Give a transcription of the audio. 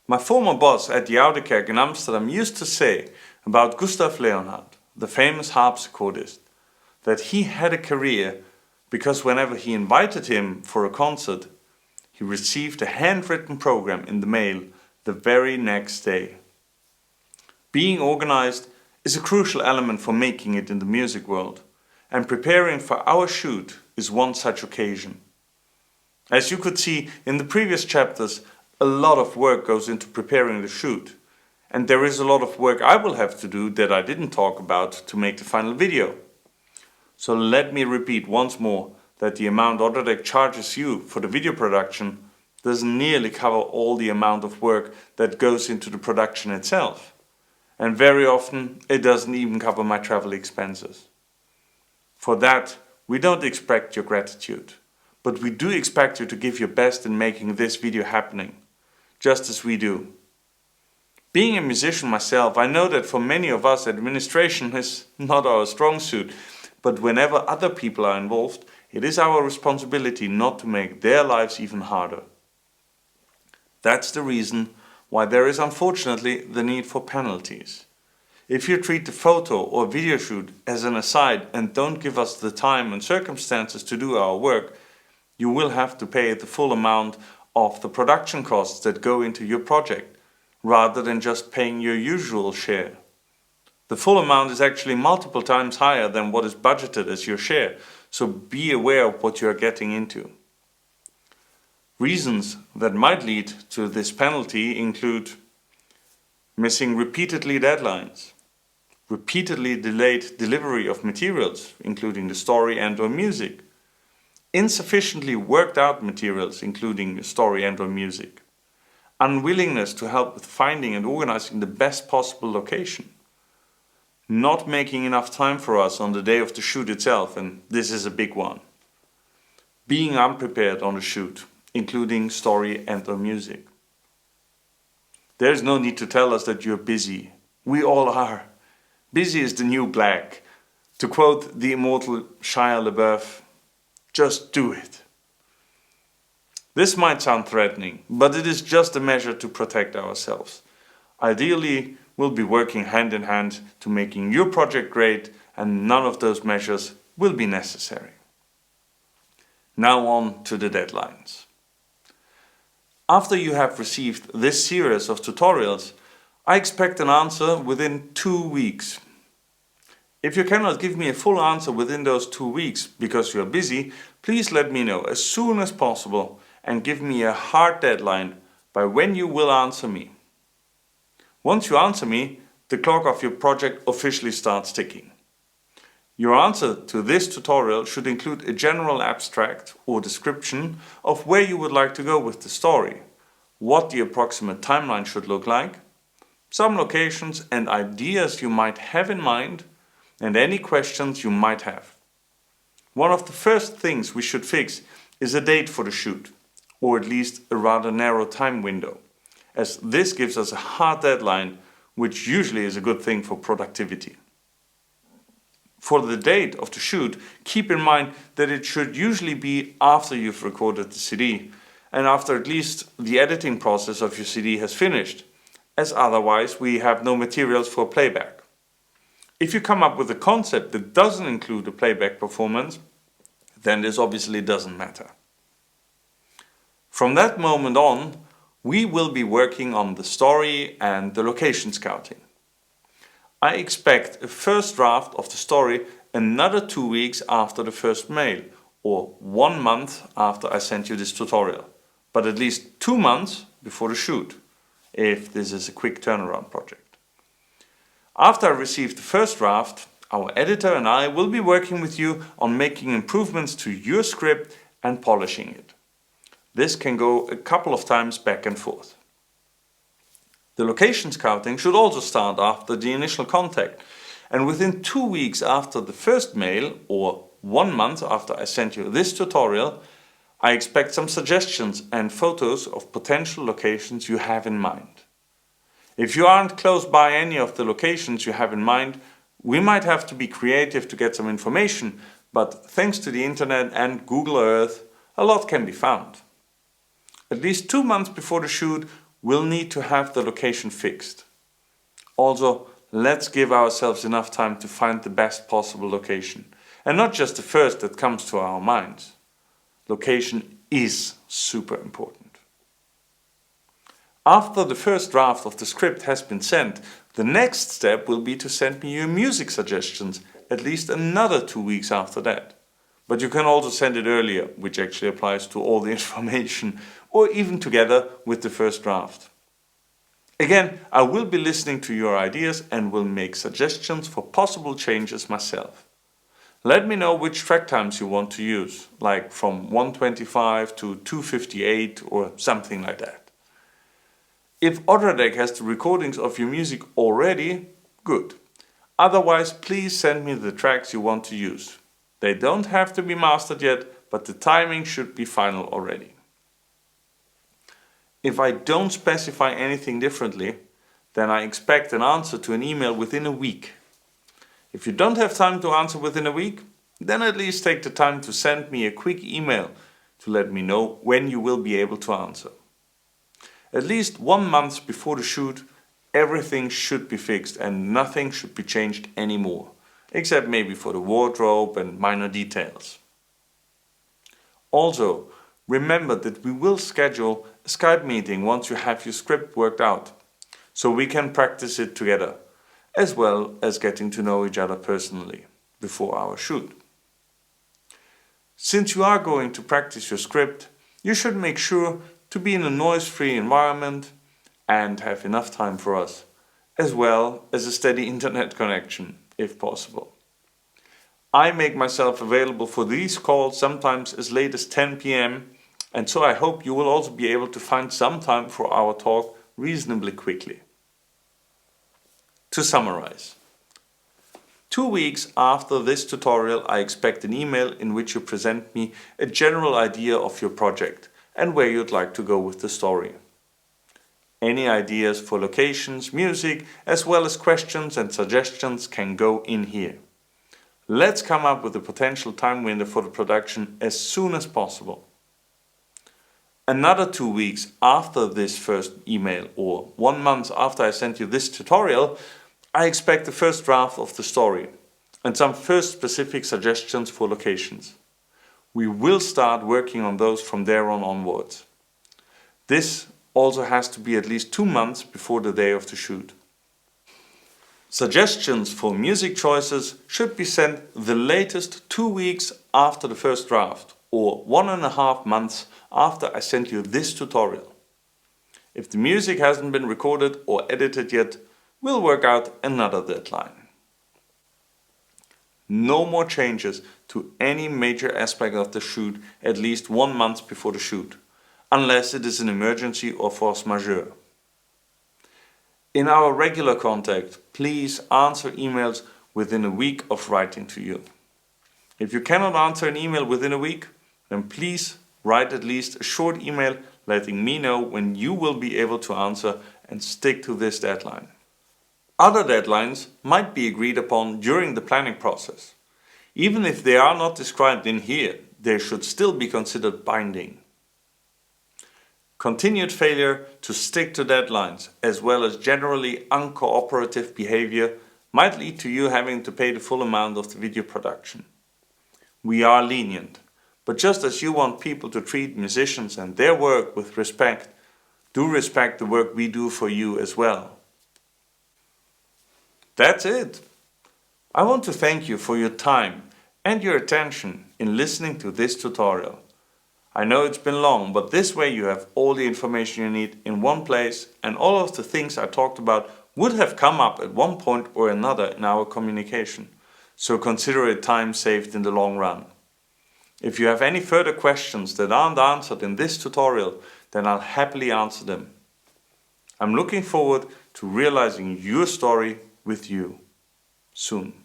My former boss at the Odradek in Amsterdam used to say about Gustav Leonhardt, the famous harpsichordist, that he had a career because whenever he invited him for a concert, he received a handwritten program in the mail the very next day. Being organized is a crucial element for making it in the music world, and preparing for our shoot is one such occasion. As you could see in the previous chapters, a lot of work goes into preparing the shoot, and there is a lot of work I will have to do that I didn't talk about to make the final video. So let me repeat once more that the amount Odradek charges you for the video production doesn't nearly cover all the amount of work that goes into the production itself. And very often it doesn't even cover my travel expenses. For that, we don't expect your gratitude, but we do expect you to give your best in making this video happening, just as we do. Being a musician myself, I know that for many of us administration is not our strong suit, but whenever other people are involved, it is our responsibility not to make their lives even harder. That's the reason why there is unfortunately the need for penalties. If you treat the photo or video shoot as an aside and don't give us the time and circumstances to do our work, you will have to pay the full amount of the production costs that go into your project, rather than just paying your usual share. The full amount is actually multiple times higher than what is budgeted as your share, so be aware of what you are getting into. Reasons that might lead to this penalty include missing repeatedly deadlines, repeatedly delayed delivery of materials, including the story and/or music, insufficiently worked out materials, including the story and/or music, unwillingness to help with finding and organizing the best possible location, not making enough time for us on the day of the shoot itself, and this is a big one, being unprepared on the shoot, including story and/or music. There's no need to tell us that you're busy. We all are. Busy is the new black. To quote the immortal Shia LaBeouf, just do it. This might sound threatening, but it is just a measure to protect ourselves. Ideally, we'll be working hand in hand to making your project great, and none of those measures will be necessary. Now on to the deadlines. After you have received this series of tutorials, I expect an answer within 2 weeks. If you cannot give me a full answer within those 2 weeks because you are busy, please let me know as soon as possible and give me a hard deadline by when you will answer me. Once you answer me, the clock of your project officially starts ticking. Your answer to this tutorial should include a general abstract or description of where you would like to go with the story, what the approximate timeline should look like, some locations and ideas you might have in mind, and any questions you might have. One of the first things we should fix is a date for the shoot, or at least a rather narrow time window, as this gives us a hard deadline, which usually is a good thing for productivity. For the date of the shoot, keep in mind that it should usually be after you've recorded the CD, and after at least the editing process of your CD has finished, as otherwise we have no materials for playback. If you come up with a concept that doesn't include a playback performance, then this obviously doesn't matter. From that moment on, we will be working on the story and the location scouting. I expect a first draft of the story another 2 weeks after the first mail, or 1 month after I sent you this tutorial, but at least 2 months before the shoot, if this is a quick turnaround project. After I receive the first draft, our editor and I will be working with you on making improvements to your script and polishing it. This can go a couple of times back and forth. The location scouting should also start after the initial contact, and within 2 weeks after the first mail, or 1 month after I sent you this tutorial, I expect some suggestions and photos of potential locations you have in mind. If you aren't close by any of the locations you have in mind, we might have to be creative to get some information, but thanks to the internet and Google Earth, a lot can be found. At least 2 months before the shoot, we'll need to have the location fixed. Also, let's give ourselves enough time to find the best possible location, and not just the first that comes to our minds. Location is super important. After the first draft of the script has been sent, the next step will be to send me your music suggestions at least another 2 weeks after that. But you can also send it earlier, which actually applies to all the information, or even together with the first draft. Again, I will be listening to your ideas and will make suggestions for possible changes myself. Let me know which track times you want to use, like from 125 to 258 or something like that. If Odradek has the recordings of your music already, good. Otherwise, please send me the tracks you want to use. They don't have to be mastered yet, but the timing should be final already. If I don't specify anything differently, then I expect an answer to an email within a week. If you don't have time to answer within a week, then at least take the time to send me a quick email to let me know when you will be able to answer. At least 1 month before the shoot, everything should be fixed and nothing should be changed anymore, except maybe for the wardrobe and minor details. Also, remember that we will schedule a Skype meeting once you have your script worked out, so we can practice it together, as well as getting to know each other personally before our shoot. Since you are going to practice your script, you should make sure to be in a noise-free environment and have enough time for us, as well as a steady internet connection, if possible. I make myself available for these calls sometimes as late as 10 p.m. and so I hope you will also be able to find some time for our talk reasonably quickly. To summarize. 2 weeks after this tutorial, I expect an email in which you present me a general idea of your project and where you'd like to go with the story. Any ideas for locations, music, as well as questions and suggestions can go in here. Let's come up with a potential time window for the production as soon as possible. Another 2 weeks after this first email, or 1 month after I sent you this tutorial, I expect the first draft of the story and some first specific suggestions for locations. We will start working on those from there on onwards. This also has to be at least 2 months before the day of the shoot. Suggestions for music choices should be sent the latest 2 weeks after the first draft, or 1.5 months after I sent you this tutorial. If the music hasn't been recorded or edited yet, we'll work out another deadline. No more changes to any major aspect of the shoot at least 1 month before the shoot, unless it is an emergency or force majeure. In our regular contact, please answer emails within a week of writing to you. If you cannot answer an email within a week, then please write at least a short email letting me know when you will be able to answer and stick to this deadline. Other deadlines might be agreed upon during the planning process. Even if they are not described in here, they should still be considered binding. Continued failure to stick to deadlines, as well as generally uncooperative behavior, might lead to you having to pay the full amount of the video production. We are lenient, but just as you want people to treat musicians and their work with respect, do respect the work we do for you as well. That's it. I want to thank you for your time and your attention in listening to this tutorial. I know it's been long, but this way you have all the information you need in one place, and all of the things I talked about would have come up at one point or another in our communication. So consider it time saved in the long run. If you have any further questions that aren't answered in this tutorial, then I'll happily answer them. I'm looking forward to realizing your story with you soon.